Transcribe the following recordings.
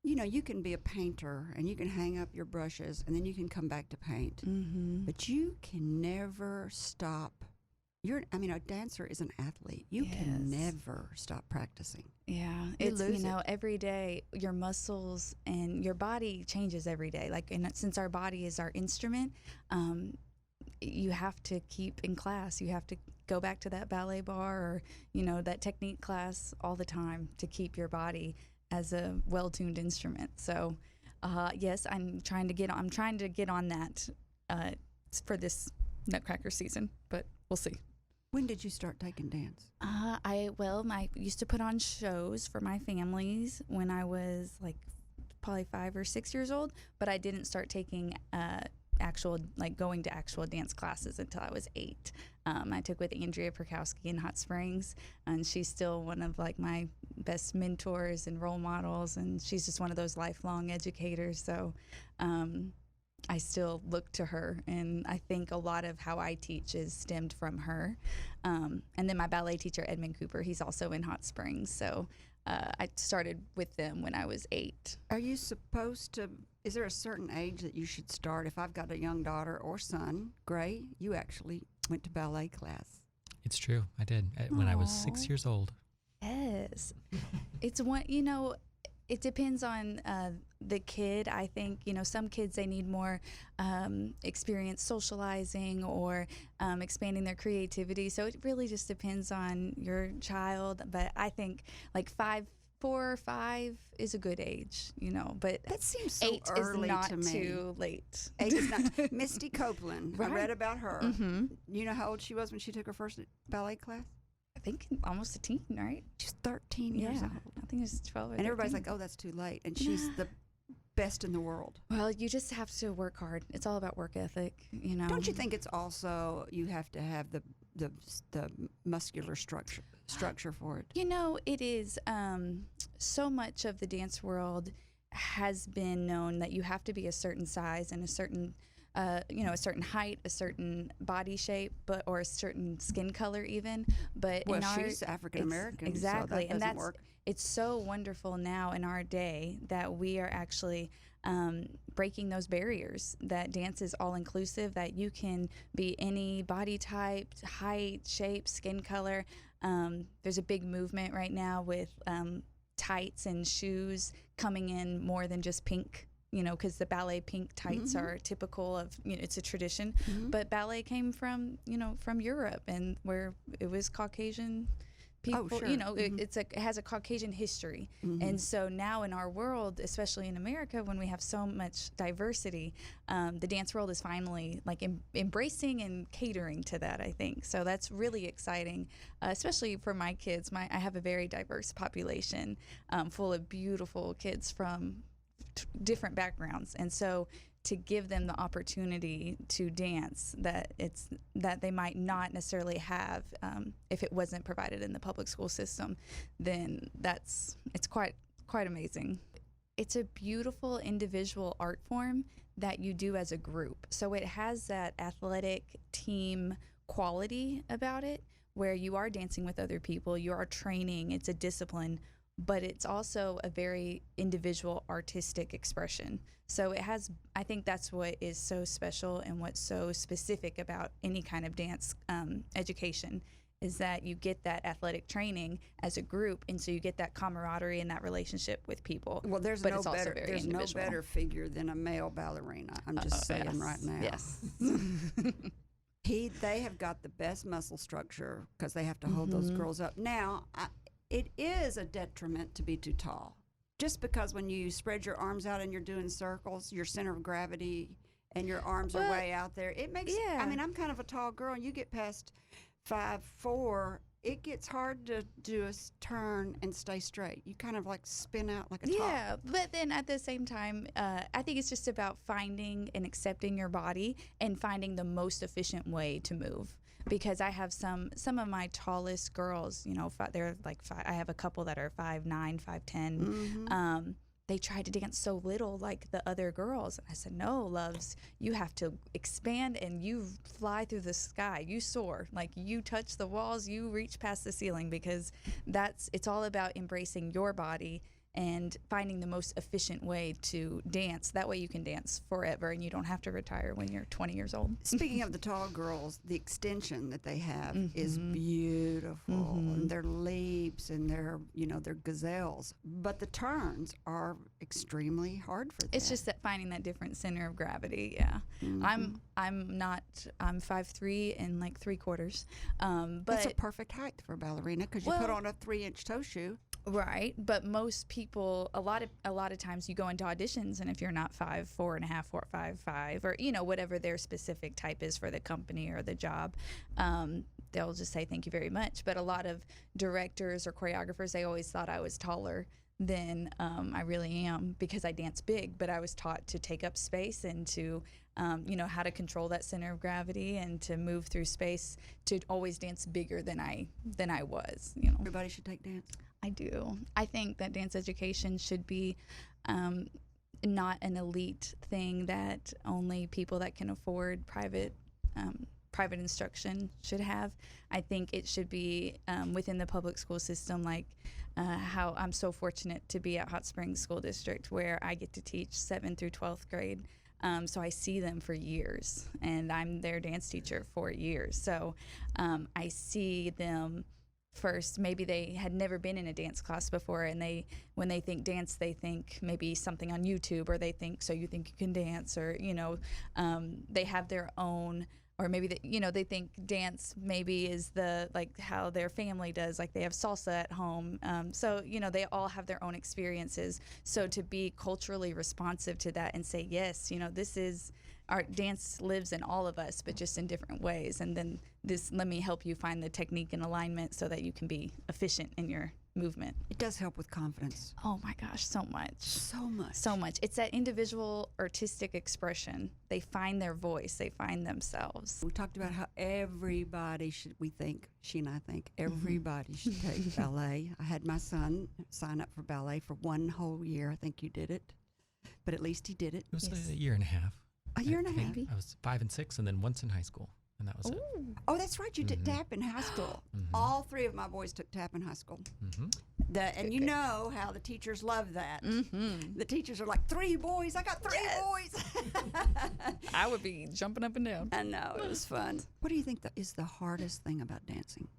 you know, you can be a painter and you can hang up your brushes and then you can come back to paint. But you can never stop. A dancer is an athlete. You can never stop practicing. Yeah, every day your muscles and your body changes every day. Like, and since our body is our instrument, you have to keep in class. You have to go back to that ballet bar or, you know, that technique class all the time to keep your body as a well-tuned instrument. So, yes, I'm trying to get on that for this Nutcracker season, but we'll see. When did you start taking dance? I used to put on shows for my families when I was like probably 5 or 6 years old, but I didn't start taking going to actual dance classes until I was 8. I took with Andrea Pierkowski in Hot Springs, and she's still one of like my best mentors and role models, and she's just one of those lifelong educators. So I still look to her, and I think a lot of how I teach is stemmed from her. And then my ballet teacher, Edmond Cooper, he's also in Hot Springs. So I started with them when I was 8. Are you supposed to, is there a certain age that you should start? If I've got a young daughter or son, Gray, you actually went to ballet class. It's true. I did when I was 6 years old. Yes. It's one, you know, it depends on the kid. I think, you know, some kids, they need more experience socializing or expanding their creativity. So it really just depends on your child. But I think like 4 or 5 is a good age, you know, but that seems so 8 early is not to me. too late. 8 is not. Misty Copeland, Right. I read about her. Mm-hmm. You know how old she was when she took her first ballet class? I think almost a teen, right? She's 13 years old. I think it's 12 or 13. And everybody's like, oh, that's too late. And she's the best in the world. Well, you just have to work hard. It's all about work ethic, you know. Don't you think it's also, you have to have the muscular structure for it? You know, it is. So much of the dance world has been known that you have to be a certain size and a certain a certain height, a certain body shape, or a certain skin color even. But well, she's African American, exactly, so that work. It's so wonderful now in our day that we are actually breaking those barriers. That dance is all inclusive. That you can be any body type, height, shape, skin color. There's a big movement right now with tights and shoes coming in more than just pink. You know, because the ballet pink tights are typical of, you know, it's a tradition. But ballet came from, you know, from Europe, and where it was Caucasian people. Oh, sure. You know, it has a Caucasian history. And so now in our world, especially in America, when we have so much diversity, the dance world is finally like embracing and catering to that, I think. So that's really exciting, especially for my kids. I have a very diverse population full of beautiful kids from different backgrounds, and so to give them the opportunity to dance that they might not necessarily have if it wasn't provided in the public school system, then it's quite amazing. It's a beautiful individual art form that you do as a group, so it has that athletic team quality about it where you are dancing with other people, you are training, it's a discipline, but it's also a very individual artistic expression. So it has, I think that's what is so special and what's so specific about any kind of dance education, is that you get that athletic training as a group, and so you get that camaraderie and that relationship with people. Well, there's but no it's also better very there's no individual. better figure than a male ballerina. I'm just saying yes. right now. Yes. They have got the best muscle structure because they have to hold those girls up. Now, it is a detriment to be too tall. Just because when you spread your arms out and you're doing circles, your center of gravity and your arms are way out there, it makes, I mean, I'm kind of a tall girl, and you get past 5'4", it gets hard to do a turn and stay straight. You kind of like spin out like a top. Yeah, but then at the same time, I think it's just about finding and accepting your body and finding the most efficient way to move. Because I have some of my tallest girls, you know, they're like I have a couple that are 5'9", 5'10". They tried to dance so little like the other girls. And I said, no, loves, you have to expand and you fly through the sky. You soar. Like, you touch the walls, you reach past the ceiling, because it's all about embracing your body and finding the most efficient way to dance. That way you can dance forever and you don't have to retire when you're 20 years old. Speaking of the tall girls, the extension that they have is beautiful, and their leaps and their gazelles. But the turns are extremely hard for them. It's just that finding that different center of gravity. Yeah, I'm 5'3" and like 3/4. But that's a perfect height for a ballerina because you put on a 3-inch toe shoe. Right, but most people, a lot of times you go into auditions, and if you're not 5'4.5", 4'5", or whatever their specific type is for the company or the job, they'll just say thank you very much. But a lot of directors or choreographers, they always thought I was taller than I really am because I dance big. But I was taught to take up space and to how to control that center of gravity and to move through space to always dance bigger than I was. Everybody should take dance. I do. I think that dance education should be not an elite thing that only people that can afford private instruction should have. I think it should be within the public school system, like how I'm so fortunate to be at Hot Springs School District, where I get to teach 7th through 12th grade. So I see them for years, and I'm their dance teacher for years. So I see them first. Maybe they had never been in a dance class before, and when they think dance, they think maybe something on YouTube, or they think So You Think You Can Dance, or they have their own, or maybe they think dance maybe is how their family does, like they have salsa at home. So they all have their own experiences. So to be culturally responsive to that and say, yes, this is our dance lives in all of us, but just in different ways. And then let me help you find the technique and alignment so that you can be efficient in your movement. It does help with confidence. Oh my gosh, so much. So much. It's that individual artistic expression. They find their voice, they find themselves. We talked about how everybody should everybody should take ballet. I had my son sign up for ballet for 1 whole year. I think you did it, but at least he did it. It was a year and a half. A year and a half? I was 5 and 6, and then once in high school, and that was it. Oh, that's right. You did tap in high school. All 3 of my boys took tap in high school. And you know how the teachers love that. The teachers are like, 3 boys. I got 3 boys. I would be jumping up and down. I know. It was fun. What do you think is the hardest thing about dancing?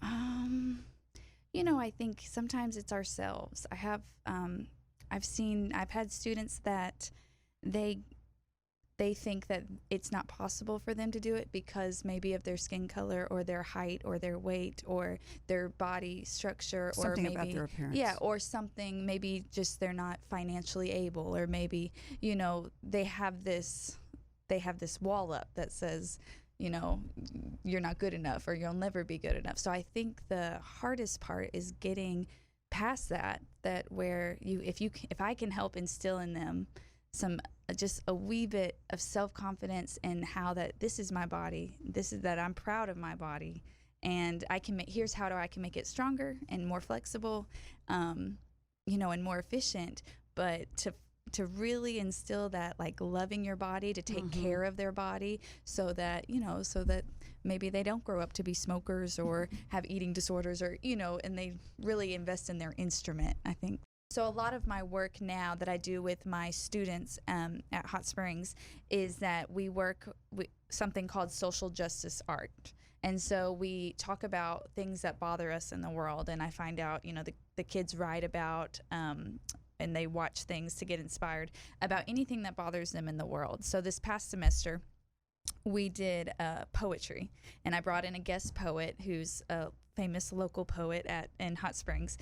I think sometimes it's ourselves. I've had students that they think that it's not possible for them to do it because maybe of their skin color or their height or their weight or their body structure, something or maybe about their appearance. Yeah, or something, maybe just they're not financially able, or maybe they have this wall up that says you're not good enough or you'll never be good enough. So I think the hardest part is getting past that where if I can help instill in them just a wee bit of self-confidence and how that this is my body, that I'm proud of my body, and here's how I can make it stronger and more flexible, and more efficient, but to really instill that, like, loving your body, to take care of their body, so that maybe they don't grow up to be smokers or have eating disorders, or and they really invest in their instrument, I think. So a lot of my work now that I do with my students at Hot Springs is that we work with something called social justice art. And so we talk about things that bother us in the world, and I find out, the kids write about and they watch things to get inspired about anything that bothers them in the world. So this past semester, we did poetry, and I brought in a guest poet who's a famous local poet in Hot Springs,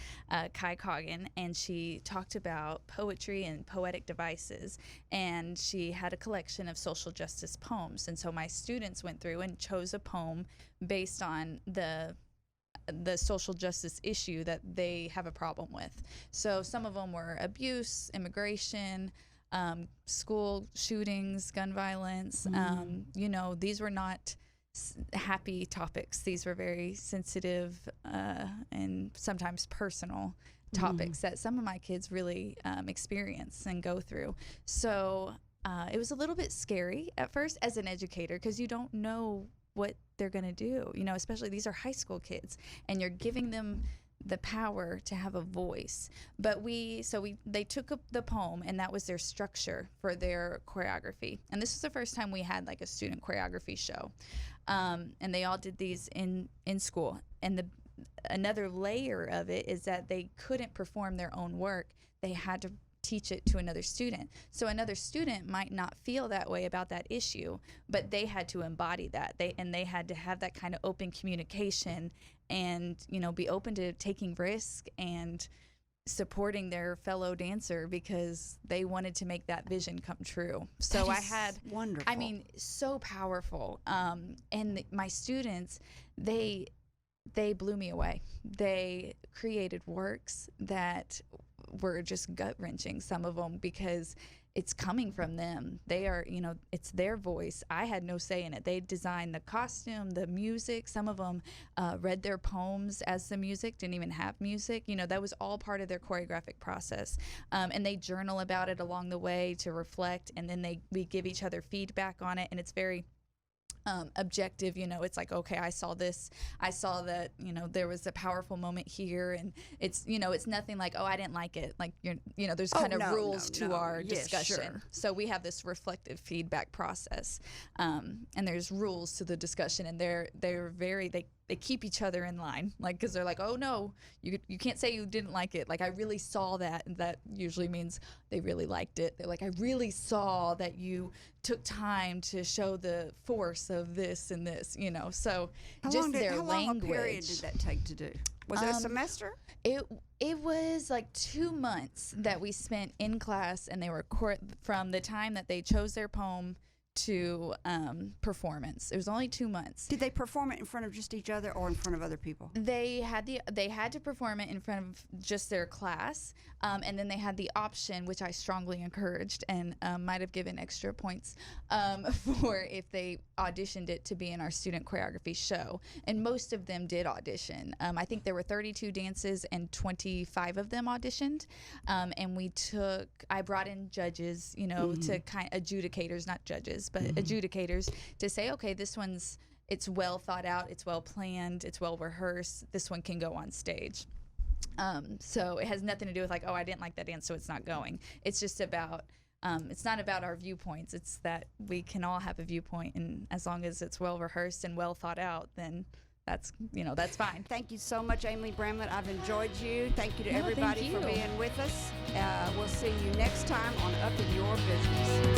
Kai Coggin, and she talked about poetry and poetic devices, and she had a collection of social justice poems. And so my students went through and chose a poem based on the social justice issue that they have a problem with. So some of them were abuse, immigration, school shootings, gun violence. These were not happy topics. These were very sensitive and sometimes personal topics that some of my kids really experience and go through. So it was a little bit scary at first as an educator, because you don't know what they're going to do, especially these are high school kids, and you're giving them the power to have a voice. But they took up the poem, and that was their structure for their choreography. And this was the first time we had like a student choreography show. And they all did these in school. And another layer of it is that they couldn't perform their own work. They had to teach it to another student. So another student might not feel that way about that issue, but they had to embody that. They had to have that kind of open communication and, be open to taking risk and supporting their fellow dancer because they wanted to make that vision come true. So I had wonderful. I mean, so powerful. And my students, they blew me away. They created works that were just gut-wrenching, some of them, because it's coming from them. They are, it's their voice. I had no say in it. They designed the costume, the music. Some of them read their poems as the music, didn't even have music. That was all part of their choreographic process. And they journal about it along the way to reflect, and then we give each other feedback on it, and it's very objective. It's like, okay, I saw this, I saw that, there was a powerful moment here, and it's it's nothing like, oh, I didn't like it, like there's kind of rules to our discussion. Sure. So we have this reflective feedback process, and there's rules to the discussion, and they're very they keep each other in line, like, because they're like, oh no, you can't say you didn't like it, like I really saw that, and that usually means they really liked it. They're like, I really saw that you took time to show the force of this and this, so how just their how language. Long a period did that take to do? Was it a semester? It was like 2 months that we spent in class, and they were from the time that they chose their poem to performance. It was only 2 months. Did they perform it in front of just each other or in front of other people? They had to perform it in front of just their class, and then they had the option, which I strongly encouraged, and might have given extra points for if they auditioned it to be in our student choreography show. And most of them did audition. I think there were 32 dances, and 25 of them auditioned. And I brought in judges, to adjudicators, not judges, but adjudicators, to say, okay, it's well thought out, it's well planned, it's well rehearsed, this one can go on stage. So it has nothing to do with like, oh, I didn't like that dance, so it's not going. It's just about, it's not about our viewpoints. It's that we can all have a viewpoint, and as long as it's well rehearsed and well thought out, then that's fine. Thank you so much, Amy Bramlett. I've enjoyed you. Thank you to everybody for being with us. We'll see you next time on Up in Your Business.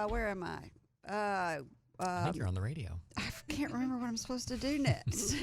Where am I? I think you're on the radio. I can't remember what I'm supposed to do next.